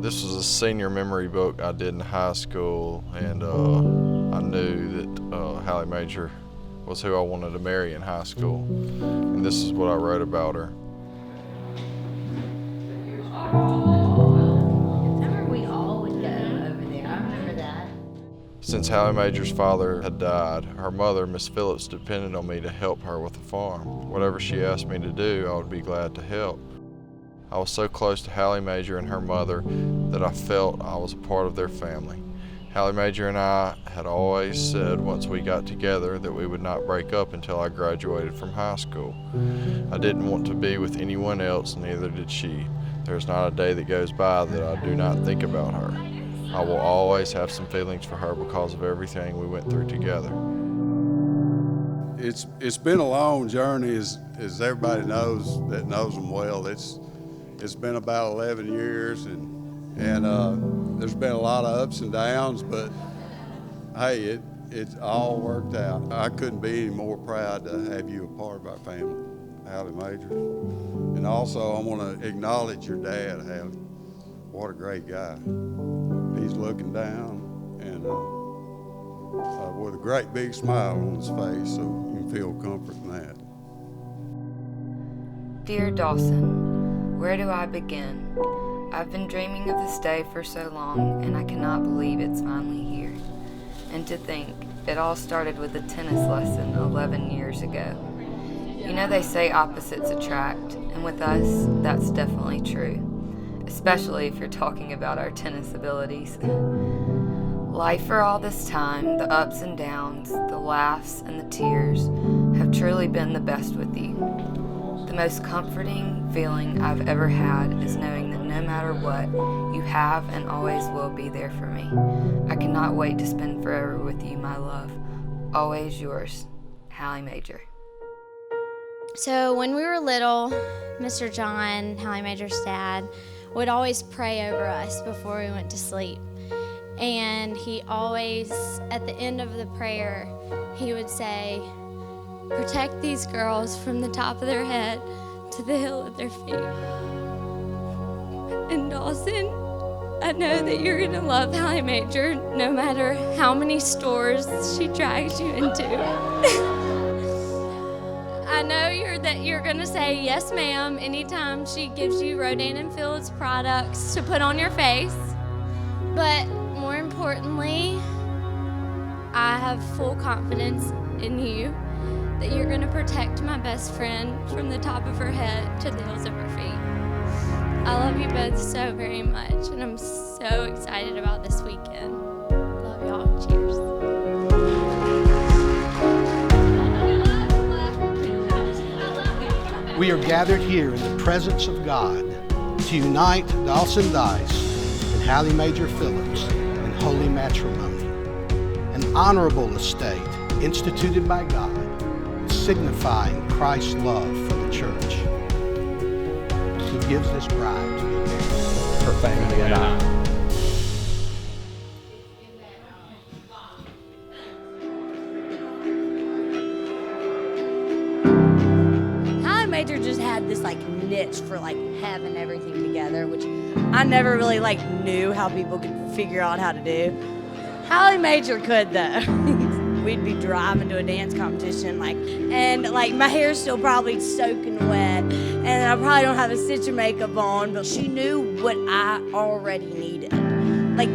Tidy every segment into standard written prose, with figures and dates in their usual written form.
This was a senior memory book I did in high school, and I knew that Hallie Majure was who I wanted to marry in high school, and this is what I wrote about her. We all would go over there. I remember that. Since Hallie Majure's father had died, her mother, Miss Phillips, depended on me to help her with the farm. Whatever she asked me to do, I would be glad to help. I was so close to Hallie Majure and her mother that I felt I was a part of their family. Hallie Majure and I had always said once we got together that we would not break up until I graduated from high school. I didn't want to be with anyone else, neither did she. There's not a day that goes by that I do not think about her. I will always have some feelings for her because of everything we went through together. It's been a long journey, as everybody knows that knows them well. It's been about 11 years, and there's been a lot of ups and downs, but hey, it's all worked out. I couldn't be any more proud to have you a part of our family, Hallie Majure. And also, I want to acknowledge your dad, Hallie. What a great guy. He's looking down and with a great big smile on his face, so you can feel comfort in that. Dear Dawson, where do I begin? I've been dreaming of this day for so long, and I cannot believe it's finally here. And to think, it all started with a tennis lesson 11 years ago. You know they say opposites attract, and with us, that's definitely true. Especially if you're talking about our tennis abilities. Life for all this time, the ups and downs, the laughs and the tears, have truly been the best with you. The most comforting feeling I've ever had is knowing that no matter what, you have and always will be there for me. I cannot wait to spend forever with you, my love. Always yours, Hallie Majure. So when we were little, Mr. John, Hallie Majure's dad, would always pray over us before we went to sleep. And he always, at the end of the prayer, he would say, "Protect these girls from the top of their head to the heel of their feet." And Dawson, I know that you're gonna love Hallie Majure no matter how many stores she drags you into. I know you're gonna say yes ma'am anytime she gives you Rodan and Phillips products to put on your face. But more importantly, I have full confidence in you that you're gonna protect my best friend from the top of her head to the heels of her feet. I love you both so very much, and I'm so excited about this weekend. Love y'all. Cheers. We are gathered here in the presence of God to unite Dawson Dyess and Hallie Majure Phillips in holy matrimony, an honorable estate instituted by God, signifying Christ's love for the church. He gives this bride to be married. Her family and I. Majure just had this niche for having everything together, which I never really knew how people could figure out how to do. Hallie Majure could though. We'd be driving to a dance competition and my hair's still probably soaking wet, and I probably don't have a stitch of makeup on, but she knew what I already needed.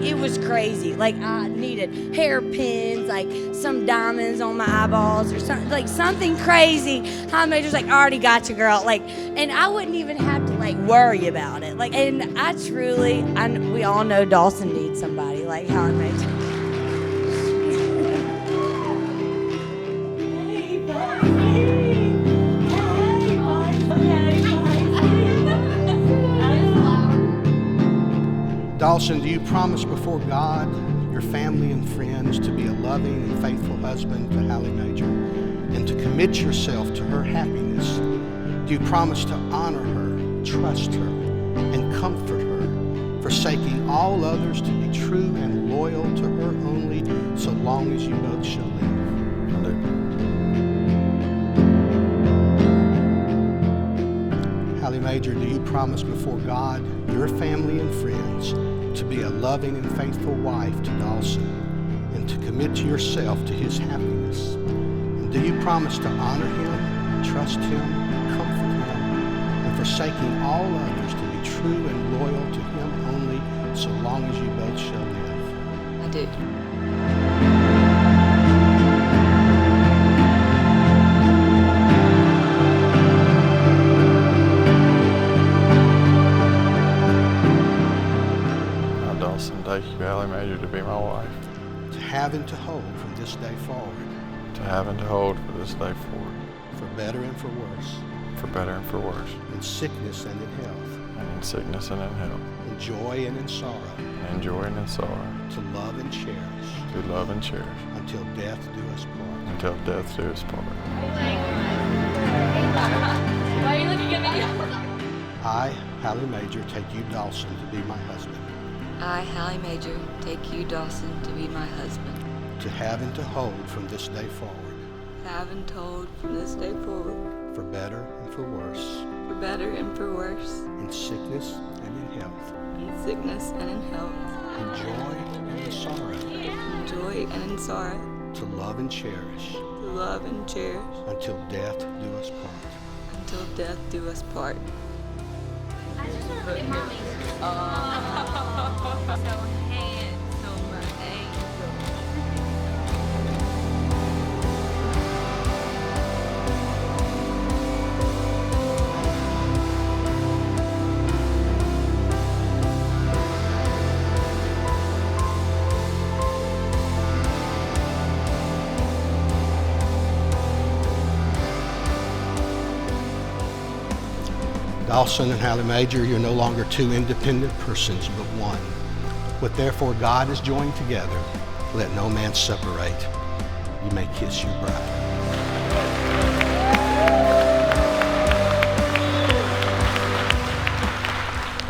It was crazy. I needed hairpins, some diamonds on my eyeballs or something, something crazy. Hallie Majure's I already got you, girl. And I wouldn't even have to, worry about it. And we all know Dawson needs somebody like Hallie Majure. Dawson, do you promise before God, your family and friends to be a loving and faithful husband to Hallie Majure and to commit yourself to her happiness? Do you promise to honor her, trust her, and comfort her, forsaking all others to be true and loyal to her only so long as you both shall live? Hallie Majure, do you promise before God, your family and friends, to be a loving and faithful wife to Dawson and to commit to yourself to his happiness? And do you promise to honor him, trust him, comfort him, and forsaking all others to be true and loyal to him only so long as you both shall live? I do. Take you, Hallie Majure, to be my wife. To have and to hold from this day forward. To have and to hold for this day forward. For better and for worse. For better and for worse. In sickness and in health. And in sickness and in health. In joy and in sorrow. And in joy and in sorrow. To love and cherish. To love and cherish. Until death do us part. Until death do us part. Why are you looking at me? I, Hallie Majure, take you, Dawson, to be my husband. I, Hallie Majure, take you, Dawson, to be my husband. To have and to hold from this day forward. To have and to hold from this day forward. For better and for worse. For better and for worse. In sickness and in health. In sickness and in health. In joy and in sorrow. In joy and in sorrow. To love and cherish. To love and cherish. Until death do us part. Until death do us part. I just want to look at mommy. So handsome, angel. Dawson and Hallie Majure, you're no longer two independent persons, but one. What therefore God has joined together, let no man separate. You may kiss your bride.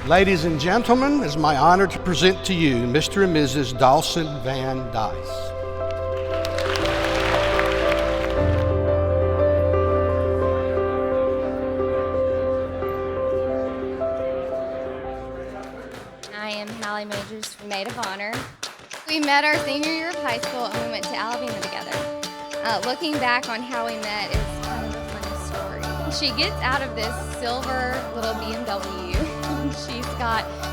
Ladies and gentlemen, it's my honor to present to you Mr. and Mrs. Dawson Van Dyess. I am Hallie Majure's maid of honor. We met our senior year of high school and we went to Alabama together. Looking back on how we met is kind of a funny story. She gets out of this silver little BMW.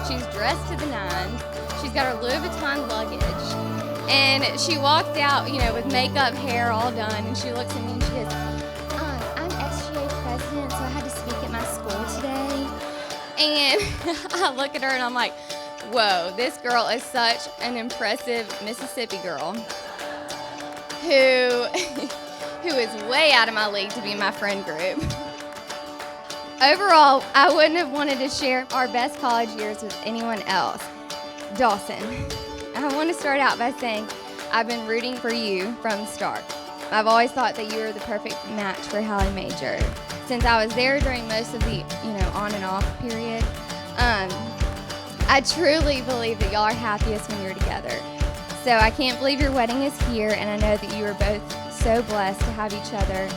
She's dressed to the nines. She's got her Louis Vuitton luggage. And she walked out, with makeup, hair all done, and she looks at me and she goes, I'm SGA president, so I had to speak at my school today. And I look at her and I'm like, whoa, this girl is such an impressive Mississippi girl who is way out of my league to be in my friend group. Overall, I wouldn't have wanted to share our best college years with anyone else. Dawson, I want to start out by saying I've been rooting for you from the start. I've always thought that you were the perfect match for Hallie Majure. Since I was there during most of the, on and off period, I truly believe that y'all are happiest when you're together. So I can't believe your wedding is here, and I know that you are both so blessed to have each other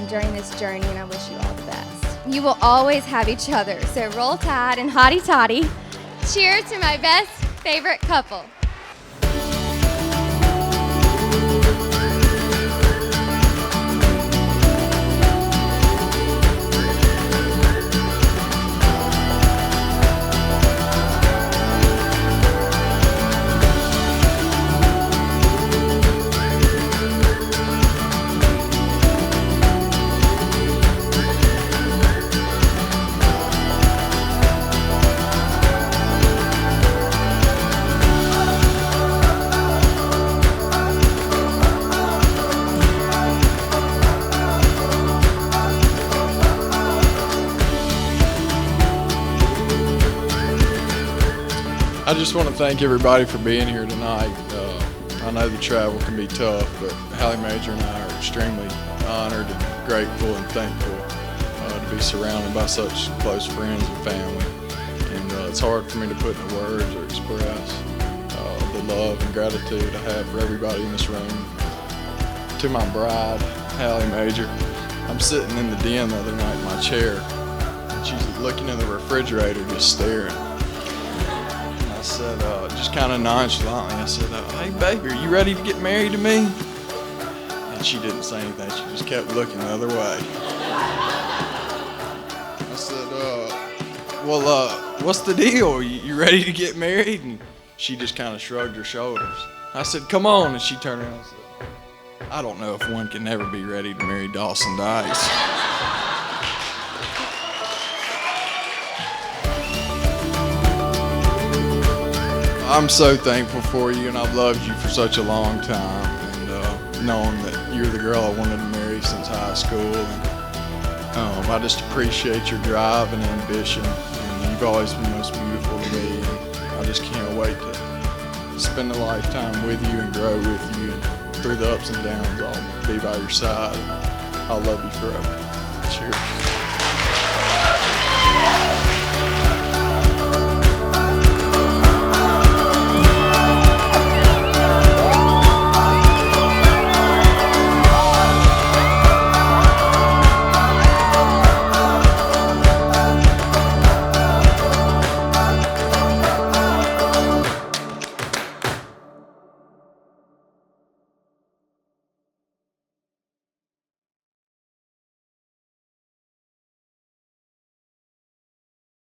during this journey, and I wish you all the best. You will always have each other, so roll tide and hotty toddy. Cheers to my best favorite couple. I just want to thank everybody for being here tonight. I know the travel can be tough, but Hallie Majure and I are extremely honored and grateful and thankful to be surrounded by such close friends and family. And it's hard for me to put into words or express the love and gratitude I have for everybody in this room. To my bride, Hallie Majure, I'm sitting in the den the other night in my chair, and she's looking in the refrigerator, just staring. And I said, just kind of nonchalantly, I said, hey, baby, are you ready to get married to me? And she didn't say anything. She just kept looking the other way. I said, well, what's the deal? You ready to get married? And she just kind of shrugged her shoulders. I said, come on. And she turned around and said, I don't know if one can ever be ready to marry Dawson Dyess. I'm so thankful for you, and I've loved you for such a long time, and knowing that you're the girl I wanted to marry since high school. And I just appreciate your drive and ambition, and you've always been most beautiful to me. And I just can't wait to spend a lifetime with you and grow with you, and through the ups and downs, I'll be by your side. I'll love you forever. Cheers.